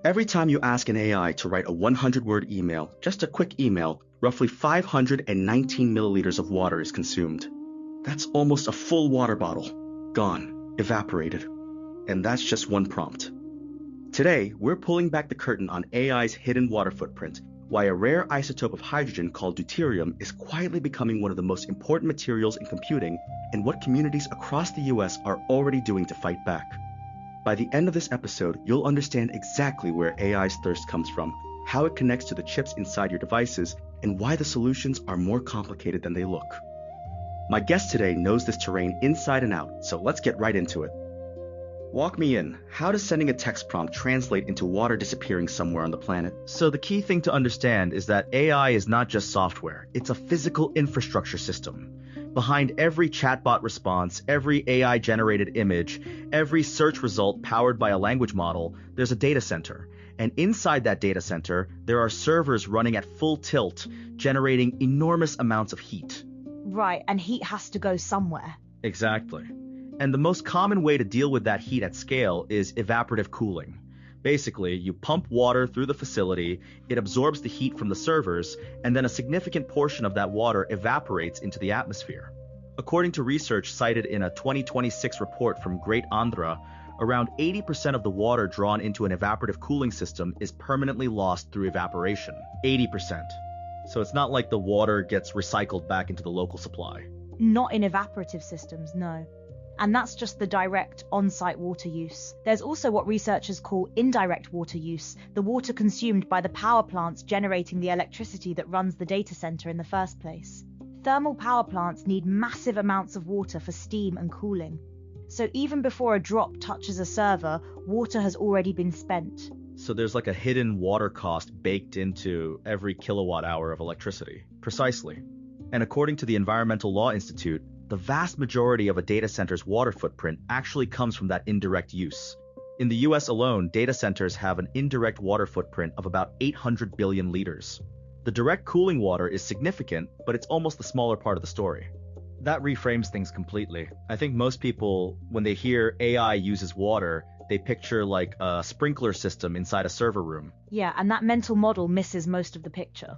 Every time you ask an AI to write a 100-word email, just a quick email, roughly 519 milliliters of water is consumed. That's almost a full water bottle. Gone. Evaporated. And that's just one prompt. Today, we're pulling back the curtain on AI's hidden water footprint, why a rare isotope of hydrogen called deuterium is quietly becoming one of the most important materials in computing, and what communities across the US are already doing to fight back. By the end of this episode, you'll understand exactly where AI's thirst comes from, how it connects to the chips inside your devices, and why the solutions are more complicated than they look. My guest today knows this terrain inside and out, so let's get right into it. Walk me in. How does sending a text prompt translate into water disappearing somewhere on the planet? So the key thing to understand is that AI is not just software, it's a physical infrastructure system. Behind every chatbot response, every AI-generated image, every search result powered by a language model, there's a data center. And inside that data center, there are servers running at full tilt, generating enormous amounts of heat. Right, and heat has to go somewhere. Exactly. And the most common way to deal with that heat at scale is evaporative cooling. Basically, you pump water through the facility, it absorbs the heat from the servers, and then a significant portion of that water evaporates into the atmosphere. According to research cited in a 2026 report from Great Andhra, around 80% of the water drawn into an evaporative cooling system is permanently lost through evaporation. 80%. So it's not like the water gets recycled back into the local supply. Not in evaporative systems, no. And that's just the direct on-site water use. There's also what researchers call indirect water use, the water consumed by the power plants generating the electricity that runs the data center in the first place. Thermal power plants need massive amounts of water for steam and cooling. So even before a drop touches a server, water has already been spent. So there's like a hidden water cost baked into every kilowatt hour of electricity. Precisely. And according to the Environmental Law Institute, the vast majority of a data center's water footprint actually comes from that indirect use. In the US alone, data centers have an indirect water footprint of about 800 billion liters. The direct cooling water is significant, but it's almost the smaller part of the story. That reframes things completely. I think most people, when they hear AI uses water, they picture like a sprinkler system inside a server room. Yeah, and that mental model misses most of the picture.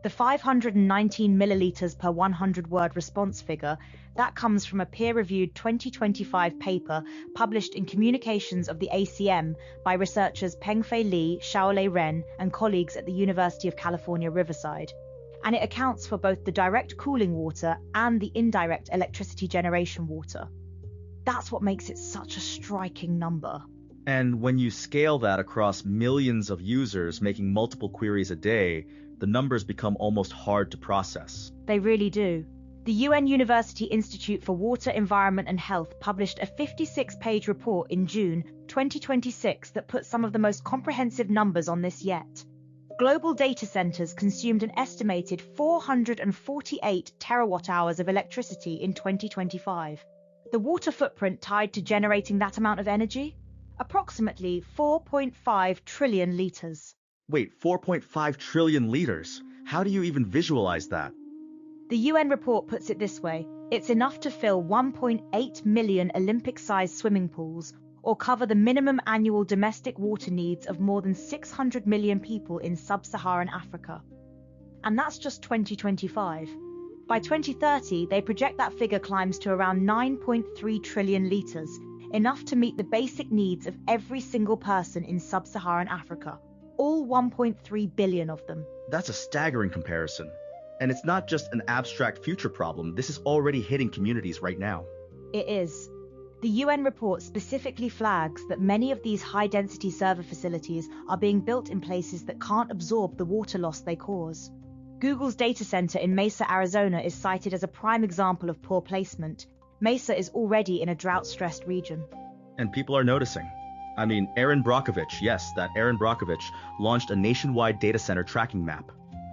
The 519 milliliters per 100-word response figure, that comes from a peer-reviewed 2025 paper published in Communications of the ACM by researchers Pengfei Li, Xiaolei Ren, and colleagues at the University of California, Riverside. And it accounts for both the direct cooling water and the indirect electricity generation water. That's what makes it such a striking number. And when you scale that across millions of users making multiple queries a day, the numbers become almost hard to process. They really do. The UN University Institute for Water, Environment and Health published a 56-page report in June 2026 that put some of the most comprehensive numbers on this yet. Global data centers consumed an estimated 448 terawatt-hours of electricity in 2025. The water footprint tied to generating that amount of energy? Approximately 4.5 trillion liters. Wait, 4.5 trillion liters? How do you even visualize that? The UN report puts it this way: it's enough to fill 1.8 million Olympic-sized swimming pools, or cover the minimum annual domestic water needs of more than 600 million people in sub-Saharan Africa. And that's just 2025. By 2030, they project that figure climbs to around 9.3 trillion liters, enough to meet the basic needs of every single person in sub-Saharan Africa. All 1.3 billion of them. That's a staggering comparison. And it's not just an abstract future problem, this is already hitting communities right now. It is. The UN report specifically flags that many of these high-density server facilities are being built in places that can't absorb the water loss they cause. Google's data center in Mesa, Arizona is cited as a prime example of poor placement. Mesa is already in a drought-stressed region. And people are noticing. I mean, Aaron Brockovich, yes, that Aaron Brockovich, launched a nationwide data center tracking map.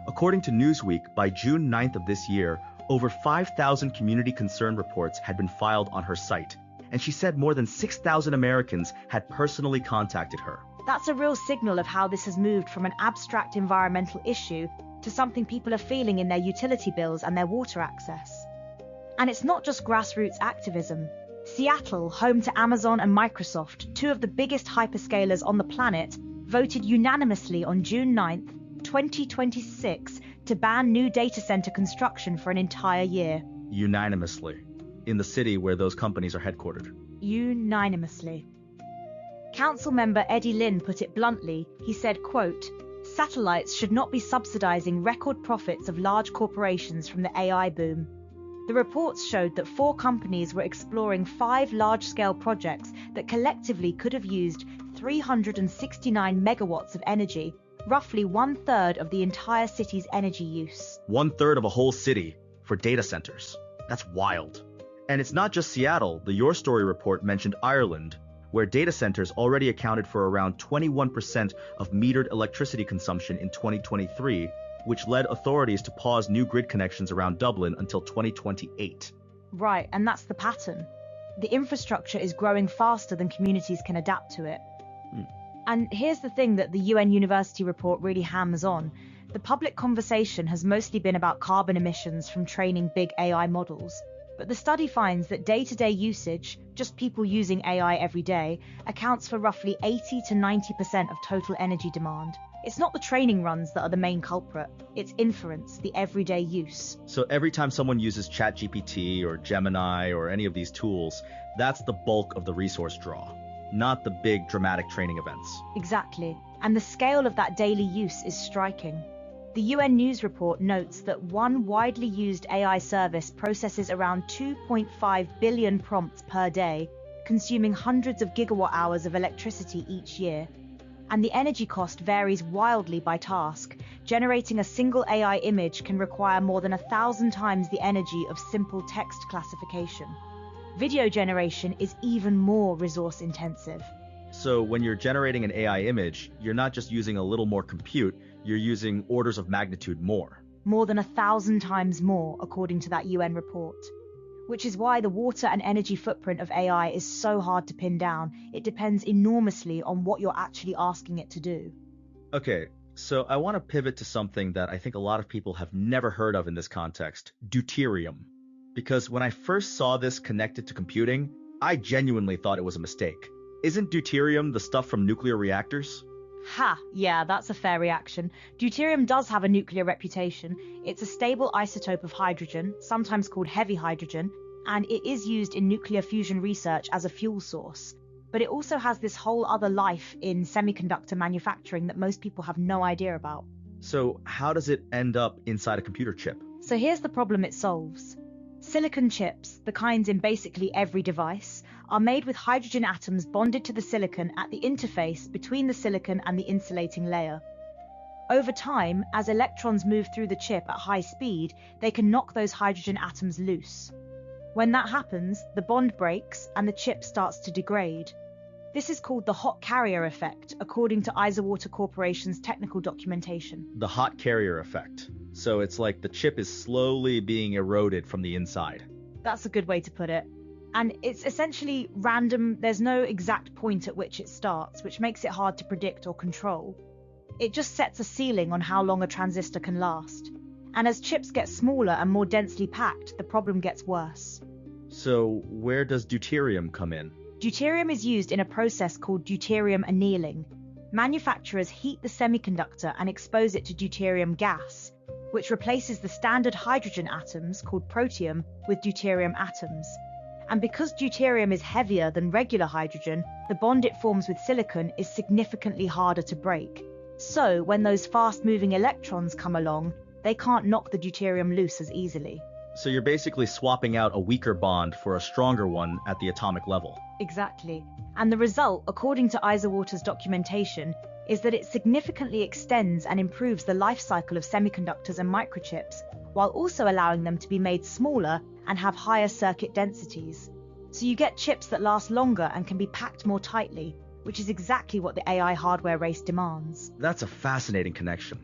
According to Newsweek, by June 9th of this year, over 5,000 community concern reports had been filed on her site, and she said more than 6,000 Americans had personally contacted her. That's a real signal of how this has moved from an abstract environmental issue to something people are feeling in their utility bills and their water access. And it's not just grassroots activism. Seattle, home to Amazon and Microsoft, two of the biggest hyperscalers on the planet, voted unanimously on June 9, 2026, to ban new data center construction for an entire year. Unanimously. In the city where those companies are headquartered. Unanimously. Council member Eddie Lin put it bluntly. He said, quote, "Satellites should not be subsidizing record profits of large corporations from the AI boom." The reports showed that 4 companies were exploring 5 large-scale projects that collectively could have used 369 megawatts of energy, roughly 1/3 of the entire city's energy use. 1/3 of a whole city for data centers. That's wild. And it's not just Seattle. The Your Story report mentioned Ireland, where data centers already accounted for around 21% of metered electricity consumption in 2023, which led authorities to pause new grid connections around Dublin until 2028. Right, and that's the pattern. The infrastructure is growing faster than communities can adapt to it. And here's the thing that the UN University report really hammers on. The public conversation has mostly been about carbon emissions from training big AI models. But the study finds that day-to-day usage, just people using AI every day, accounts for roughly 80 to 90% of total energy demand. It's not the training runs that are the main culprit, it's inference, the everyday use. So every time someone uses ChatGPT or Gemini or any of these tools, that's the bulk of the resource draw, not the big dramatic training events. Exactly. And the scale of that daily use is striking. The UN News report notes that one widely used AI service processes around 2.5 billion prompts per day, consuming hundreds of gigawatt hours of electricity each year. And the energy cost varies wildly by task. Generating a single AI image can require more than 1,000 times the energy of simple text classification. Video generation is even more resource intensive. So when you're generating an AI image, you're not just using a little more compute, you're using orders of magnitude more. More than 1,000 times more, according to that UN report. Which is why the water and energy footprint of AI is so hard to pin down. It depends enormously on what you're actually asking it to do. Okay, so I want to pivot to something that I think a lot of people have never heard of in this context, deuterium. Because when I first saw this connected to computing, I genuinely thought it was a mistake. Isn't deuterium the stuff from nuclear reactors? Ha, yeah, that's a fair reaction. Deuterium does have a nuclear reputation. It's a stable isotope of hydrogen, sometimes called heavy hydrogen, and it is used in nuclear fusion research as a fuel source. But it also has this whole other life in semiconductor manufacturing that most people have no idea about. So how does it end up inside a computer chip? So here's the problem it solves. Silicon chips, the kinds in basically every device, are made with hydrogen atoms bonded to the silicon at the interface between the silicon and the insulating layer. Over time, as electrons move through the chip at high speed, they can knock those hydrogen atoms loose. When that happens, the bond breaks and the chip starts to degrade. This is called the hot carrier effect, according to Water Corporation's technical documentation. The hot carrier effect. So it's like the chip is slowly being eroded from the inside. That's a good way to put it. And it's essentially random. There's no exact point at which it starts, which makes it hard to predict or control. It just sets a ceiling on how long a transistor can last. And as chips get smaller and more densely packed, the problem gets worse. So where does deuterium come in? Deuterium is used in a process called deuterium annealing. Manufacturers heat the semiconductor and expose it to deuterium gas, which replaces the standard hydrogen atoms, called protium, with deuterium atoms. And because deuterium is heavier than regular hydrogen, the bond it forms with silicon is significantly harder to break. So when those fast-moving electrons come along, they can't knock the deuterium loose as easily. So you're basically swapping out a weaker bond for a stronger one at the atomic level. Exactly. And the result, according to Water's documentation, is that it significantly extends and improves the life cycle of semiconductors and microchips, while also allowing them to be made smaller and have higher circuit densities. So you get chips that last longer and can be packed more tightly, which is exactly what the AI hardware race demands. That's a fascinating connection.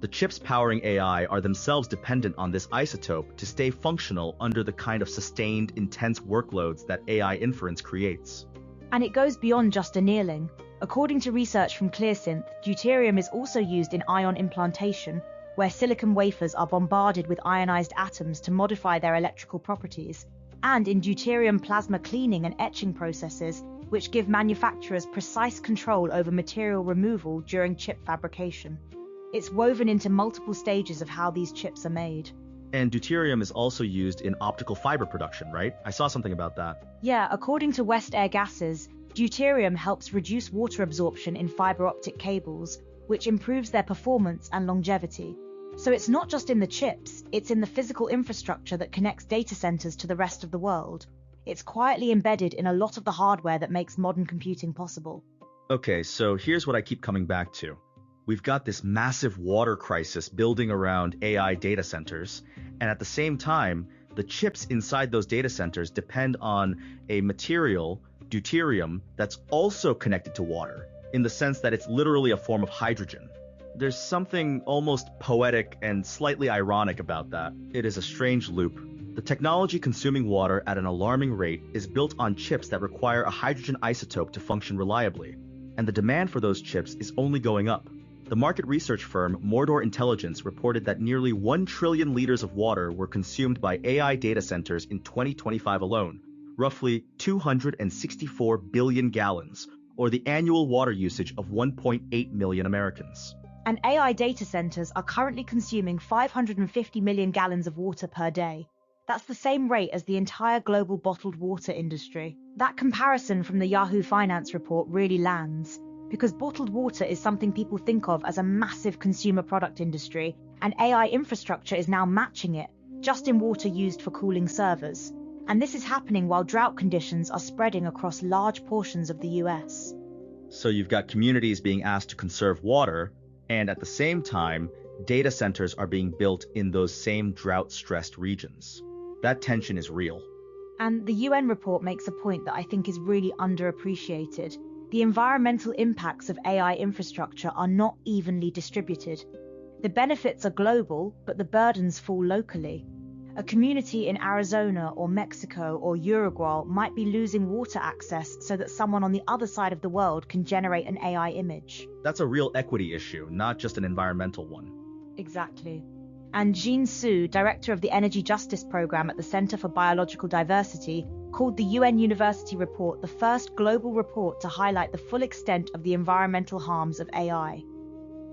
The chips powering AI are themselves dependent on this isotope to stay functional under the kind of sustained, intense workloads that AI inference creates. And it goes beyond just annealing. According to research from ClearSynth, deuterium is also used in ion implantation, where silicon wafers are bombarded with ionized atoms to modify their electrical properties, and in deuterium plasma cleaning and etching processes, which give manufacturers precise control over material removal during chip fabrication. It's woven into multiple stages of how these chips are made. And deuterium is also used in optical fiber production, right? I saw something about that. Yeah, according to West Air Gases, deuterium helps reduce water absorption in fiber optic cables, which improves their performance and longevity. So it's not just in the chips, it's in the physical infrastructure that connects data centers to the rest of the world. It's quietly embedded in a lot of the hardware that makes modern computing possible. Okay, so here's what I keep coming back to. We've got this massive water crisis building around AI data centers, and at the same time, the chips inside those data centers depend on a material, deuterium, that's also connected to water, in the sense that it's literally a form of hydrogen. There's something almost poetic and slightly ironic about that. It is a strange loop. The technology consuming water at an alarming rate is built on chips that require a hydrogen isotope to function reliably, and the demand for those chips is only going up. The market research firm Mordor Intelligence reported that nearly 1 trillion liters of water were consumed by AI data centers in 2025 alone, roughly 264 billion gallons, or the annual water usage of 1.8 million Americans. And AI data centers are currently consuming 550 million gallons of water per day. That's the same rate as the entire global bottled water industry. That comparison from the Yahoo Finance report really lands, because bottled water is something people think of as a massive consumer product industry, and AI infrastructure is now matching it, just in water used for cooling servers. And this is happening while drought conditions are spreading across large portions of the US. So you've got communities being asked to conserve water, and at the same time, data centers are being built in those same drought-stressed regions. That tension is real. And the UN report makes a point that I think is really underappreciated. The environmental impacts of AI infrastructure are not evenly distributed. The benefits are global, but the burdens fall locally. A community in Arizona or Mexico or Uruguay might be losing water access so that someone on the other side of the world can generate an AI image. That's a real equity issue, not just an environmental one. Exactly. And Jean Su, director of the Energy Justice Program at the Center for Biological Diversity, called the UN University report the first global report to highlight the full extent of the environmental harms of AI.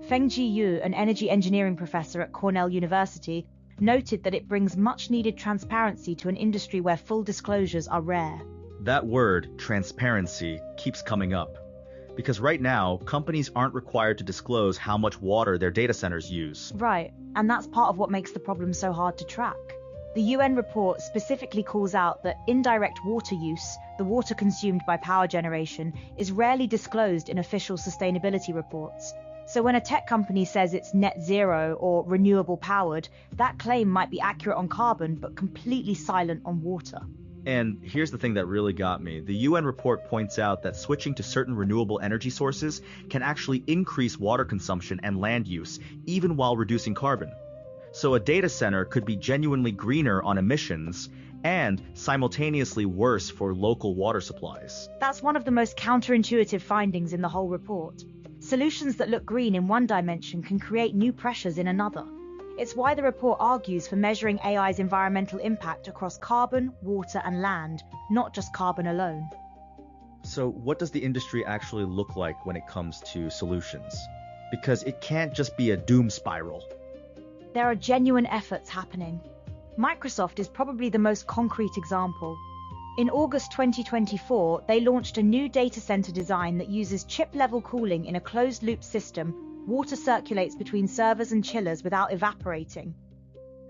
Fengji Yu, an energy engineering professor at Cornell University, noted that it brings much-needed transparency to an industry where full disclosures are rare. That word, transparency, keeps coming up. Because right now, companies aren't required to disclose how much water their data centers use. Right, and that's part of what makes the problem so hard to track. The UN report specifically calls out that indirect water use, the water consumed by power generation, is rarely disclosed in official sustainability reports. So when a tech company says it's net zero or renewable powered, that claim might be accurate on carbon but completely silent on water. And here's the thing that really got me. The UN report points out that switching to certain renewable energy sources can actually increase water consumption and land use, even while reducing carbon. So a data center could be genuinely greener on emissions and simultaneously worse for local water supplies. That's one of the most counterintuitive findings in the whole report. Solutions that look green in one dimension can create new pressures in another. It's why the report argues for measuring AI's environmental impact across carbon, water, and land, not just carbon alone. So what does the industry actually look like when it comes to solutions? Because it can't just be a doom spiral. There are genuine efforts happening. Microsoft is probably the most concrete example. In August 2024, they launched a new data center design that uses chip-level cooling in a closed-loop system. Water circulates between servers and chillers without evaporating.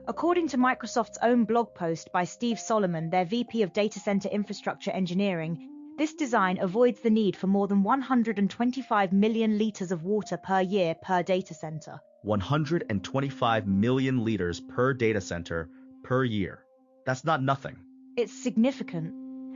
According to Microsoft's own blog post by Steve Solomon, their VP of Data Center Infrastructure Engineering, this design avoids the need for more than 125 million liters of water per year per data center. 125 million liters per data center per year. That's not nothing. It's significant.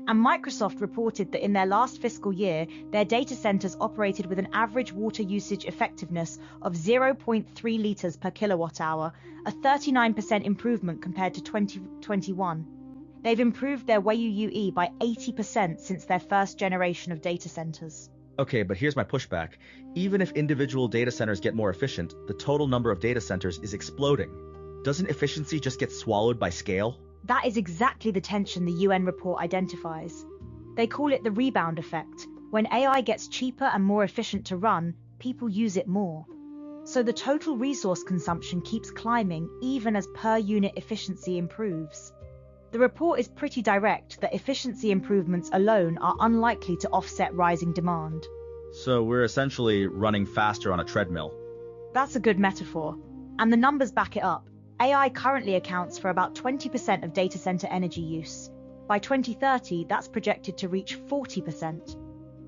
And Microsoft reported that in their last fiscal year, their data centers operated with an average water usage effectiveness of 0.3 liters per kilowatt hour, a 39% improvement compared to 2021. They've improved their WUE by 80% since their first generation of data centers. Okay, but here's my pushback. Even if individual data centers get more efficient, the total number of data centers is exploding. Doesn't efficiency just get swallowed by scale? That is exactly the tension the UN report identifies. They call it the rebound effect. When AI gets cheaper and more efficient to run, people use it more. So the total resource consumption keeps climbing even as per unit efficiency improves. The report is pretty direct that efficiency improvements alone are unlikely to offset rising demand. So we're essentially running faster on a treadmill. That's a good metaphor. And the numbers back it up. AI currently accounts for about 20% of data center energy use. By 2030, that's projected to reach 40%.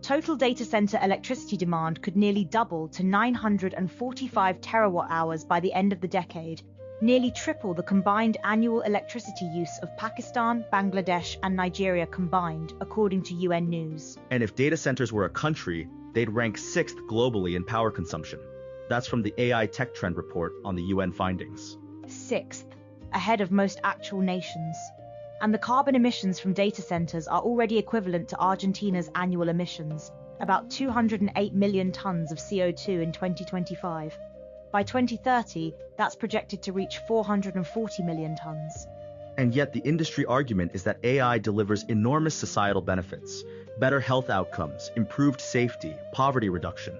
Total data center electricity demand could nearly double to 945 terawatt hours by the end of the decade, nearly triple the combined annual electricity use of Pakistan, Bangladesh, and Nigeria combined, according to UN News. And if data centers were a country, they'd rank 6th globally in power consumption. That's from the AI Tech Trend report on the UN findings. 6th, ahead of most actual nations. And the carbon emissions from data centers are already equivalent to Argentina's annual emissions, about 208 million tons of CO2 in 2025. By 2030, that's projected to reach 440 million tons. And yet the industry argument is that AI delivers enormous societal benefits, better health outcomes, improved safety, poverty reduction.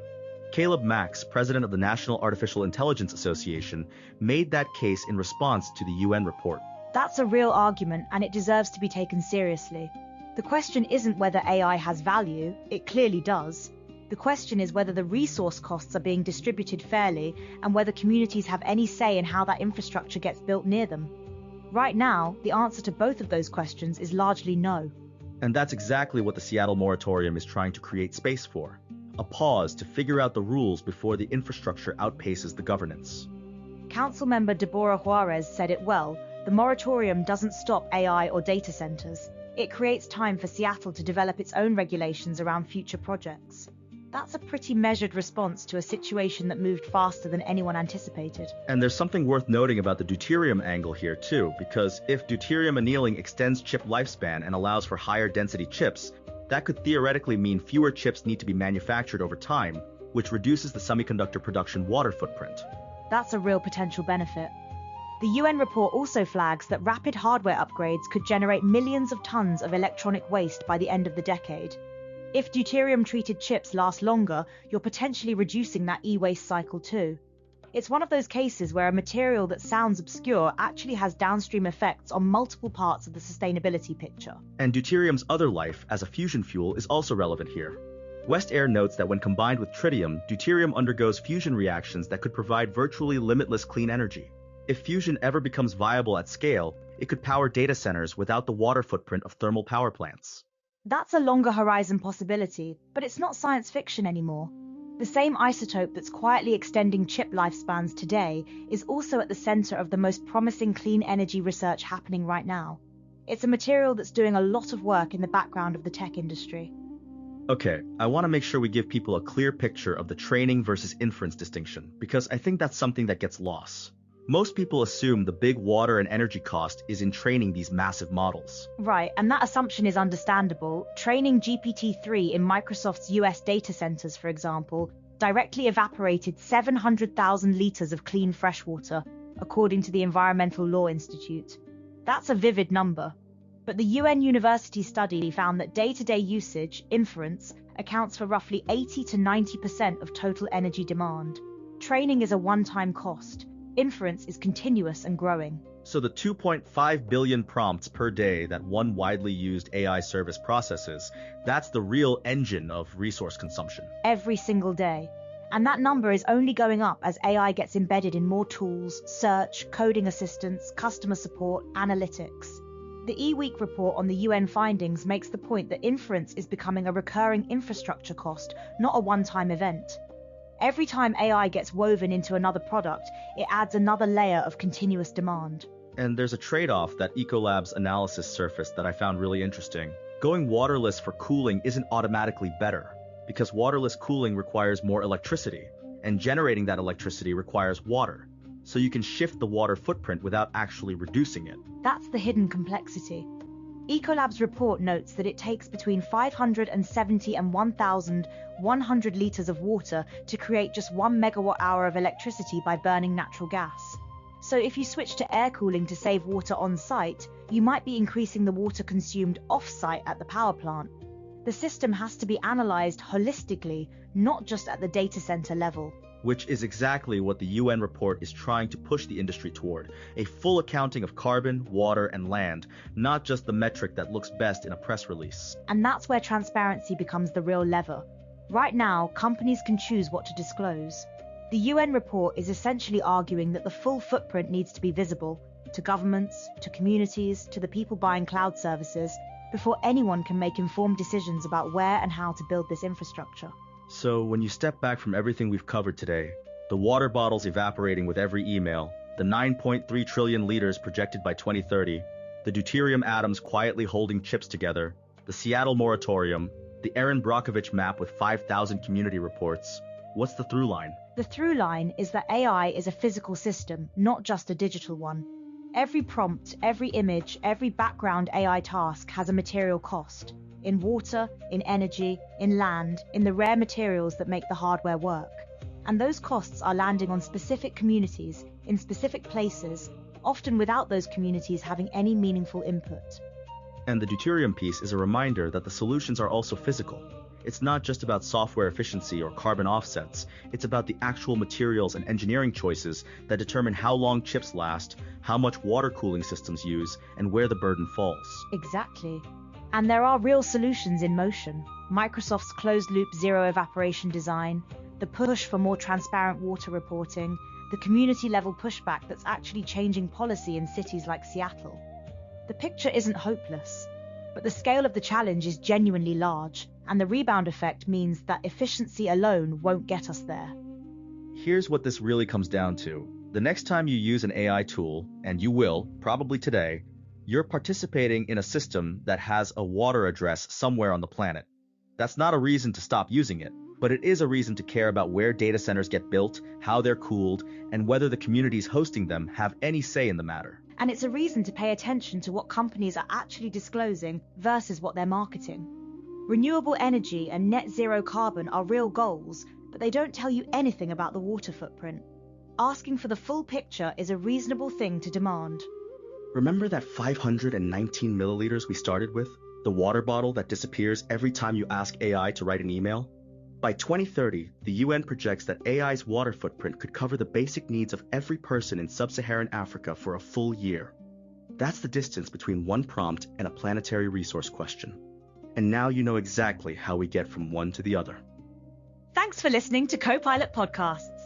Caleb Max, president of the National Artificial Intelligence Association, made that case in response to the UN report. That's a real argument, and it deserves to be taken seriously. The question isn't whether AI has value, it clearly does. The question is whether the resource costs are being distributed fairly and whether communities have any say in how that infrastructure gets built near them. Right now, the answer to both of those questions is largely no. And that's exactly what the Seattle moratorium is trying to create space for. A pause to figure out the rules before the infrastructure outpaces the governance. Councilmember Deborah Juarez said it well. The moratorium doesn't stop AI or data centers. It creates time for Seattle to develop its own regulations around future projects. That's a pretty measured response to a situation that moved faster than anyone anticipated. And there's something worth noting about the deuterium angle here too, because if deuterium annealing extends chip lifespan and allows for higher density chips, that could theoretically mean fewer chips need to be manufactured over time, which reduces the semiconductor production water footprint. That's a real potential benefit. The UN report also flags that rapid hardware upgrades could generate millions of tons of electronic waste by the end of the decade. If deuterium-treated chips last longer, you're potentially reducing that e-waste cycle too. It's one of those cases where a material that sounds obscure actually has downstream effects on multiple parts of the sustainability picture. And deuterium's other life as a fusion fuel is also relevant here. West Air notes that when combined with tritium, deuterium undergoes fusion reactions that could provide virtually limitless clean energy. If fusion ever becomes viable at scale, it could power data centers without the water footprint of thermal power plants. That's a longer horizon possibility, but it's not science fiction anymore. The same isotope that's quietly extending chip lifespans today is also at the center of the most promising clean energy research happening right now. It's a material that's doing a lot of work in the background of the tech industry. Okay, I want to make sure we give people a clear picture of the training versus inference distinction, because I think that's something that gets lost. Most people assume the big water and energy cost is in training these massive models. Right, and that assumption is understandable. Training GPT-3 in Microsoft's US data centers, for example, directly evaporated 700,000 liters of clean freshwater, according to the Environmental Law Institute. That's a vivid number. But the UN University study found that day-to-day usage, inference, accounts for roughly 80 to 90% of total energy demand. Training is a one-time cost. Inference is continuous and growing. So the 2.5 billion prompts per day that one widely used AI service processes, that's the real engine of resource consumption. Every single day. And that number is only going up as AI gets embedded in more tools, search, coding assistance, customer support, analytics. The eWeek report on the UN findings makes the point that inference is becoming a recurring infrastructure cost, not a one-time event. Every time AI gets woven into another product, it adds another layer of continuous demand. And there's a trade-off that Ecolab's analysis surfaced that I found really interesting. Going waterless for cooling isn't automatically better, because waterless cooling requires more electricity, and generating that electricity requires water. So you can shift the water footprint without actually reducing it. That's the hidden complexity. Ecolab's report notes that it takes between 570 and 1,100 liters of water to create just 1 megawatt hour of electricity by burning natural gas. So if you switch to air cooling to save water on site, you might be increasing the water consumed off-site at the power plant. The system has to be analyzed holistically, not just at the data center level. Which is exactly what the UN report is trying to push the industry toward, a full accounting of carbon, water, and land, not just the metric that looks best in a press release. And that's where transparency becomes the real lever. Right now, companies can choose what to disclose. The UN report is essentially arguing that the full footprint needs to be visible to governments, to communities, to the people buying cloud services, before anyone can make informed decisions about where and how to build this infrastructure. So when you step back from everything we've covered today, the water bottles evaporating with every email, the 9.3 trillion liters projected by 2030, the deuterium atoms quietly holding chips together, the Seattle moratorium, the Erin Brockovich map with 5,000 community reports, what's the through line? The through line is that AI is a physical system, not just a digital one. Every prompt, every image, every background AI task has a material cost. In water, in energy, in land, in the rare materials that make the hardware work. And those costs are landing on specific communities, in specific places, often without those communities having any meaningful input. And the deuterium piece is a reminder that the solutions are also physical. It's not just about software efficiency or carbon offsets, it's about the actual materials and engineering choices that determine how long chips last, how much water cooling systems use, and where the burden falls. Exactly. And there are real solutions in motion. Microsoft's closed-loop zero evaporation design, the push for more transparent water reporting, the community-level pushback that's actually changing policy in cities like Seattle. The picture isn't hopeless, but the scale of the challenge is genuinely large, and the rebound effect means that efficiency alone won't get us there. Here's what this really comes down to. The next time you use an AI tool, and you will, probably today, you're participating in a system that has a water address somewhere on the planet. That's not a reason to stop using it, but it is a reason to care about where data centers get built, how they're cooled, and whether the communities hosting them have any say in the matter. And it's a reason to pay attention to what companies are actually disclosing versus what they're marketing. Renewable energy and net zero carbon are real goals, but they don't tell you anything about the water footprint. Asking for the full picture is a reasonable thing to demand. Remember that 519 milliliters we started with? The water bottle that disappears every time you ask AI to write an email? By 2030, the UN projects that AI's water footprint could cover the basic needs of every person in sub-Saharan Africa for a full year. That's the distance between one prompt and a planetary resource question. And now you know exactly how we get from one to the other. Thanks for listening to Copilot Podcasts.